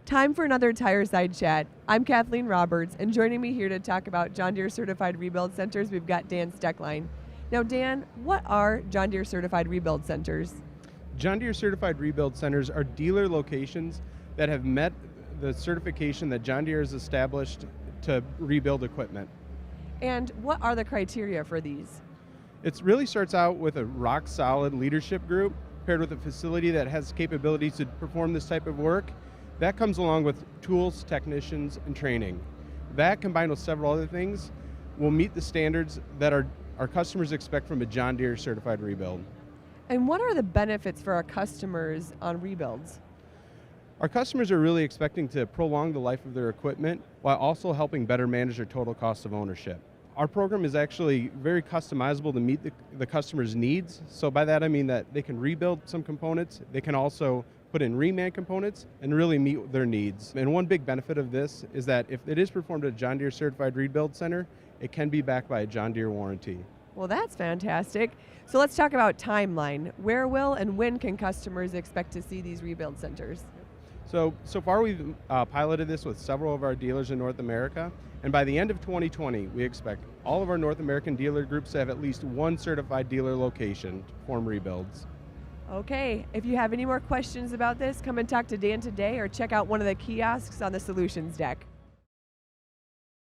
Time for another Tireside chat. I'm Kathleen Roberts, and joining me here to talk about John Deere Certified Rebuild Centers, we've got Dan Stecklein. Now, Dan, what are John Deere Certified Rebuild Centers? John Deere Certified Rebuild Centers are dealer locations that have met the certification that John Deere has established to rebuild equipment. And what are the criteria for these? It really starts out with a rock solid leadership group paired with a facility that has capabilities to perform this type of work. That comes along with tools, technicians, and training. That, combined with several other things, will meet the standards that our customers expect from a John Deere certified rebuild. And what are the benefits for our customers on rebuilds? Our customers are really expecting to prolong the life of their equipment while also helping better manage their total cost of ownership. Our program is actually very customizable to meet the customer's needs. So by that I mean that they can rebuild some components, they can also put in reman components and really meet their needs. And one big benefit of this is that if it is performed at a John Deere Certified Rebuild Center, it can be backed by a John Deere warranty. Well, that's fantastic. So let's talk about timeline. Where will and when can customers expect to see these rebuild centers? So far we've piloted this with several of our dealers in North America, and by the end of 2020, we expect all of our North American dealer groups to have at least one certified dealer location to perform rebuilds. Okay, if you have any more questions about this, come and talk to Dan today or check out one of the kiosks on the solutions deck.